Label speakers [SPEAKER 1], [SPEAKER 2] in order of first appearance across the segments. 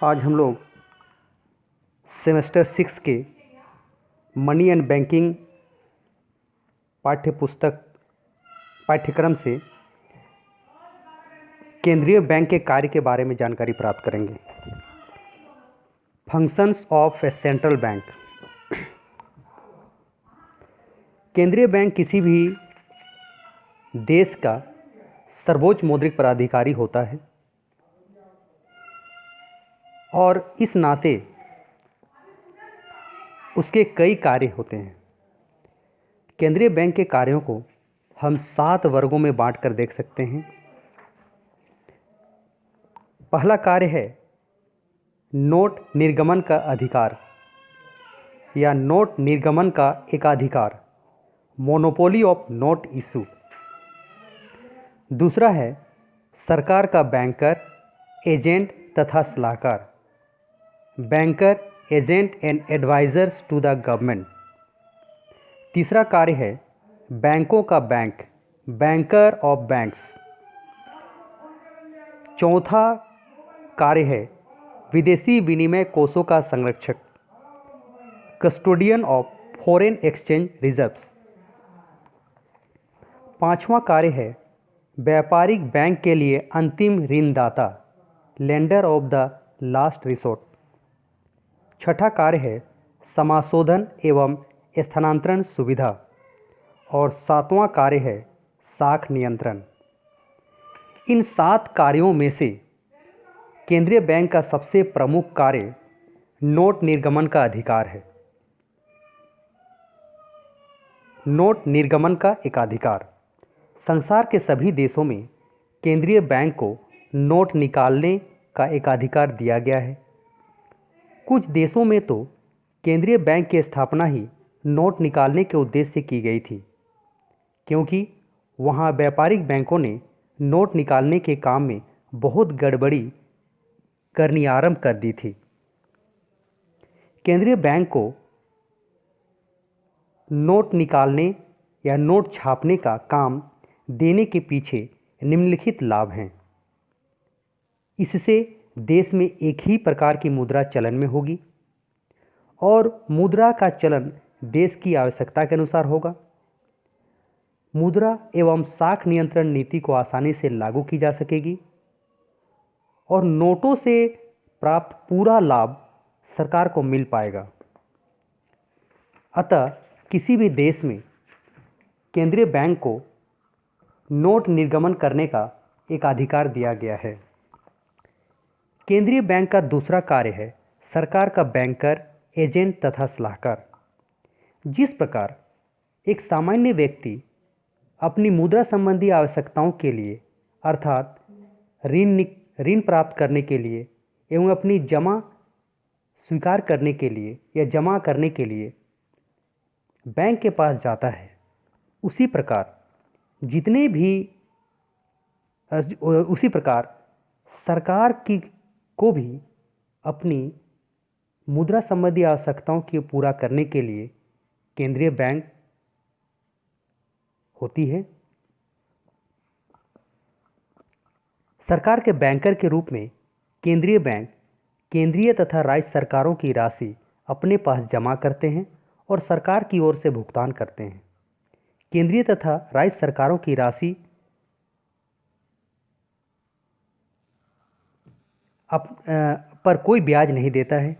[SPEAKER 1] आज हम लोग सेमेस्टर 6 के मनी एंड बैंकिंग पाठ्यक्रम से केंद्रीय बैंक के कार्य के बारे में जानकारी प्राप्त करेंगे। Functions of A central bank. केंद्रीय बैंक किसी भी देश का सर्वोच्च मौद्रिक पदाधिकारी होता है और इस नाते उसके कई कार्य होते हैं। केंद्रीय बैंक के कार्यों को हम 7 वर्गों में बांटकर देख सकते हैं। पहला कार्य है नोट निर्गमन का अधिकार या नोट निर्गमन का एकाधिकार, मोनोपोली ऑफ नोट इशू। दूसरा है सरकार का बैंकर, एजेंट तथा सलाहकार, banker, agent and advisers to the government. तीसरा कार्य है बैंकों का बैंक, बैंकर ऑफ बैंक्स। चौथा कार्य है विदेशी विनिमय कोषों का संरक्षक, custodian of foreign exchange reserves. पांचवा कार्य है व्यापारिक बैंक के लिए अंतिम ऋणदाता, lender of the last resort. छठा कार्य है समाशोधन एवं स्थानांतरण सुविधा और सातवां कार्य है साख नियंत्रण। इन 7 कार्यों में से केंद्रीय बैंक का सबसे प्रमुख कार्य नोट निर्गमन का अधिकार है। नोट निर्गमन का एकाधिकार। संसार के सभी देशों में केंद्रीय बैंक को नोट निकालने का एकाधिकार दिया गया है। कुछ देशों में तो केंद्रीय बैंक की स्थापना ही नोट निकालने के उद्देश्य से की गई थी, क्योंकि वहाँ व्यापारिक बैंकों ने नोट निकालने के काम में बहुत गड़बड़ी करनी आरंभ कर दी थी। केंद्रीय बैंक को नोट निकालने या नोट छापने का काम देने के पीछे निम्नलिखित लाभ हैं। इससे देश में एक ही प्रकार की मुद्रा चलन में होगी और मुद्रा का चलन देश की आवश्यकता के अनुसार होगा। मुद्रा एवं साख नियंत्रण नीति को आसानी से लागू की जा सकेगी और नोटों से प्राप्त पूरा लाभ सरकार को मिल पाएगा। अतः किसी भी देश में केंद्रीय बैंक को नोट निर्गमन करने का एक अधिकार दिया गया है। केंद्रीय बैंक का दूसरा कार्य है सरकार का बैंकर, एजेंट तथा सलाहकार। जिस प्रकार एक सामान्य व्यक्ति अपनी मुद्रा संबंधी आवश्यकताओं के लिए अर्थात ऋण प्राप्त करने के लिए एवं अपनी जमा स्वीकार करने के लिए या जमा करने के लिए बैंक के पास जाता है, उसी प्रकार सरकार को भी अपनी मुद्रा संबंधी आवश्यकताओं की पूरा करने के लिए केंद्रीय बैंक होती है। सरकार के बैंकर के रूप में केंद्रीय बैंक केंद्रीय तथा राज्य सरकारों की राशि अपने पास जमा करते हैं और सरकार की ओर से भुगतान करते हैं। केंद्रीय तथा राज्य सरकारों की राशि पर कोई ब्याज नहीं देता है।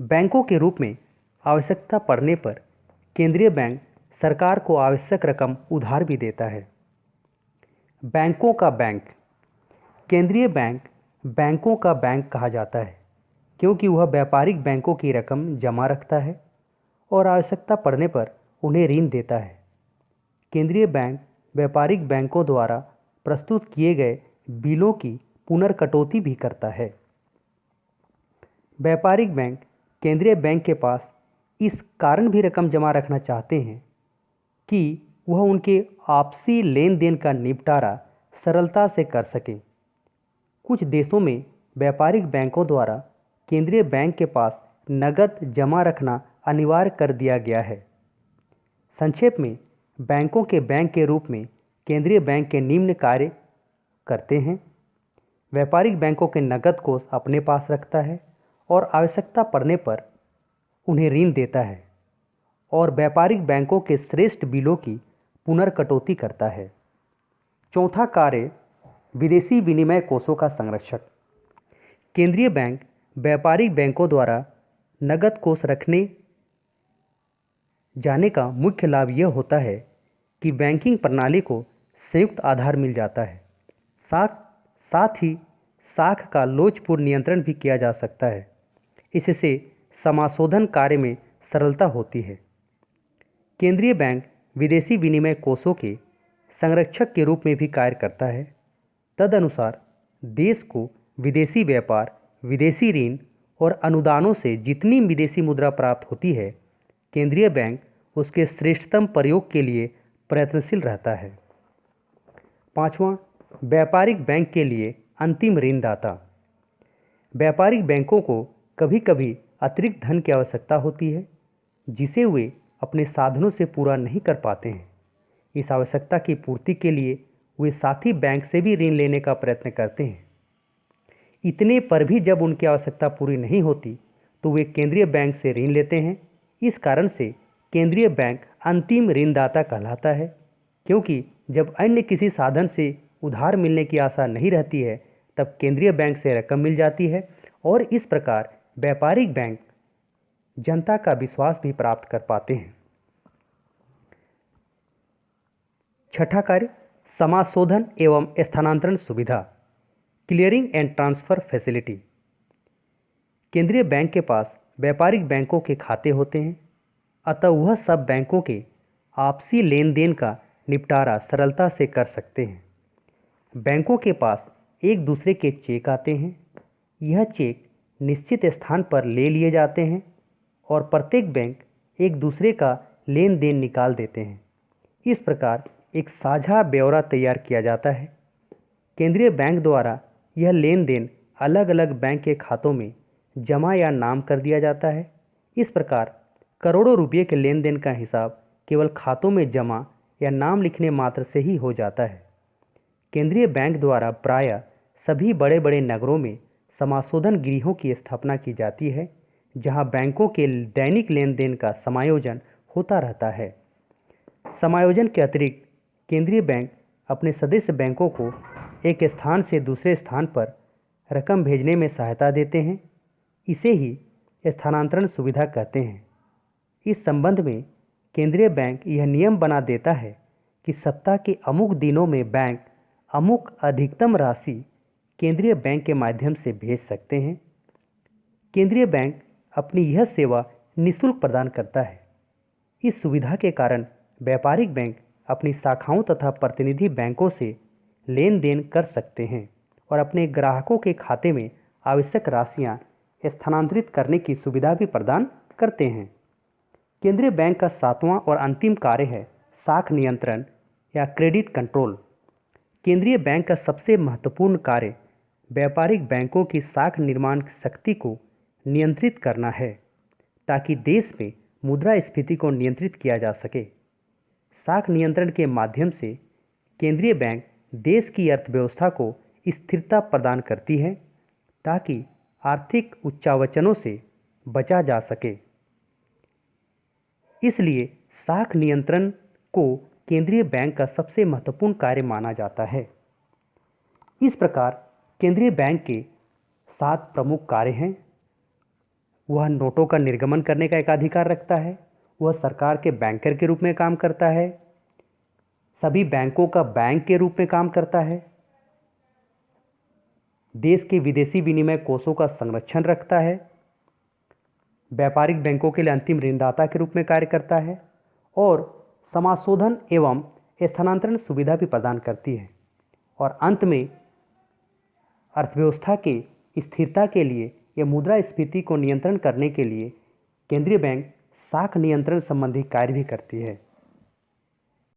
[SPEAKER 1] बैंकों के रूप में आवश्यकता पड़ने पर केंद्रीय बैंक सरकार को आवश्यक रकम उधार भी देता है। बैंकों का बैंक। केंद्रीय बैंक बैंकों का बैंक कहा जाता है क्योंकि वह व्यापारिक बैंकों की रकम जमा रखता है और आवश्यकता पड़ने पर उन्हें ऋण देता है। केंद्रीय बैंक व्यापारिक बैंकों द्वारा प्रस्तुत किए गए बिलों की पुनर्कटौती भी करता है। व्यापारिक बैंक केंद्रीय बैंक के पास इस कारण भी रकम जमा रखना चाहते हैं कि वह उनके आपसी लेन देन का निपटारा सरलता से कर सकें। कुछ देशों में व्यापारिक बैंकों द्वारा केंद्रीय बैंक के पास नकद जमा रखना अनिवार्य कर दिया गया है। संक्षेप में बैंकों के बैंक के रूप में केंद्रीय बैंक के निम्न कार्य करते हैं। व्यापारिक बैंकों के नकद कोष अपने पास रखता है और आवश्यकता पड़ने पर उन्हें ऋण देता है और व्यापारिक बैंकों के श्रेष्ठ बिलों की पुनर्कटौती करता है। चौथा कार्य विदेशी विनिमय कोषों का संरक्षक। केंद्रीय बैंक व्यापारिक बैंकों द्वारा नकद कोष रखने जाने का मुख्य लाभ यह होता है कि बैंकिंग प्रणाली को संयुक्त आधार मिल जाता है। साथ ही साख का लोचपूर्ण नियंत्रण भी किया जा सकता है। इससे समाशोधन कार्य में सरलता होती है। केंद्रीय बैंक विदेशी विनिमय कोषों के संरक्षक के रूप में भी कार्य करता है। तदनुसार देश को विदेशी व्यापार, विदेशी ऋण और अनुदानों से जितनी विदेशी मुद्रा प्राप्त होती है, केंद्रीय बैंक उसके श्रेष्ठतम प्रयोग के लिए प्रयत्नशील रहता है। पांचवां, व्यापारिक बैंक के लिए अंतिम ऋणदाता। व्यापारिक बैंकों को कभी कभी अतिरिक्त धन की आवश्यकता होती है जिसे वे अपने साधनों से पूरा नहीं कर पाते हैं। इस आवश्यकता की पूर्ति के लिए वे साथी बैंक से भी ऋण लेने का प्रयत्न करते हैं। इतने पर भी जब उनकी आवश्यकता पूरी नहीं होती तो वे केंद्रीय बैंक से ऋण लेते हैं। इस कारण से केंद्रीय बैंक अंतिम ऋणदाता कहलाता है, क्योंकि जब अन्य किसी साधन से उधार मिलने की आशा नहीं रहती है तब केंद्रीय बैंक से रकम मिल जाती है और इस प्रकार व्यापारिक बैंक जनता का विश्वास भी प्राप्त कर पाते हैं। छठा कार्य समाशोधन एवं स्थानांतरण सुविधा, क्लियरिंग एंड ट्रांसफर फैसिलिटी। केंद्रीय बैंक के पास व्यापारिक बैंकों के खाते होते हैं, अतः वह सब बैंकों के आपसी लेन देन का निपटारा सरलता से कर सकते हैं। बैंकों के पास एक दूसरे के चेक आते हैं। यह चेक निश्चित स्थान पर ले लिए जाते हैं और प्रत्येक बैंक एक दूसरे का लेन देन निकाल देते हैं। इस प्रकार एक साझा ब्यौरा तैयार किया जाता है। केंद्रीय बैंक द्वारा यह लेन देन अलग अलग बैंक के खातों में जमा या नाम कर दिया जाता है। इस प्रकार करोड़ों रुपये के लेन देन का हिसाब केवल खातों में जमा या नाम लिखने मात्र से ही हो जाता है। केंद्रीय बैंक द्वारा प्रायः सभी बड़े बड़े नगरों में समाशोधन गृहों की स्थापना की जाती है, जहां बैंकों के दैनिक लेन देन का समायोजन होता रहता है। समायोजन के अतिरिक्त केंद्रीय बैंक अपने सदस्य बैंकों को एक स्थान से दूसरे स्थान पर रकम भेजने में सहायता देते हैं। इसे ही स्थानांतरण सुविधा कहते हैं। इस संबंध में केंद्रीय बैंक यह नियम बना देता है कि सप्ताह के अमुक दिनों में बैंक अमुक अधिकतम राशि केंद्रीय बैंक के माध्यम से भेज सकते हैं। केंद्रीय बैंक अपनी यह सेवा निःशुल्क प्रदान करता है। इस सुविधा के कारण व्यापारिक बैंक अपनी शाखाओं तथा प्रतिनिधि बैंकों से लेन देन कर सकते हैं और अपने ग्राहकों के खाते में आवश्यक राशियां स्थानांतरित करने की सुविधा भी प्रदान करते हैं। केंद्रीय बैंक का सातवां और अंतिम कार्य है साख नियंत्रण या क्रेडिट कंट्रोल। केंद्रीय बैंक का सबसे महत्वपूर्ण कार्य व्यापारिक बैंकों की साख निर्माण शक्ति को नियंत्रित करना है, ताकि देश में मुद्रास्फीति को नियंत्रित किया जा सके। साख नियंत्रण के माध्यम से केंद्रीय बैंक देश की अर्थव्यवस्था को स्थिरता प्रदान करती है, ताकि आर्थिक उच्चावचनों से बचा जा सके। इसलिए साख नियंत्रण को केंद्रीय बैंक का सबसे महत्वपूर्ण कार्य माना जाता है। इस प्रकार केंद्रीय बैंक के 7 प्रमुख कार्य हैं। वह नोटों का निर्गमन करने का एकाधिकार रखता है। वह सरकार के बैंकर के रूप में काम करता है। सभी बैंकों का बैंक के रूप में काम करता है। देश के विदेशी विनिमय कोषों का संरक्षण रखता है। व्यापारिक बैंकों के लिए अंतिम ऋणदाता के रूप में कार्य करता है और समाशोधन एवं स्थानांतरण सुविधा भी प्रदान करती है। और अंत में अर्थव्यवस्था के स्थिरता के लिए या मुद्रास्फीति को नियंत्रण करने के लिए केंद्रीय बैंक साख नियंत्रण संबंधी कार्य भी करती है।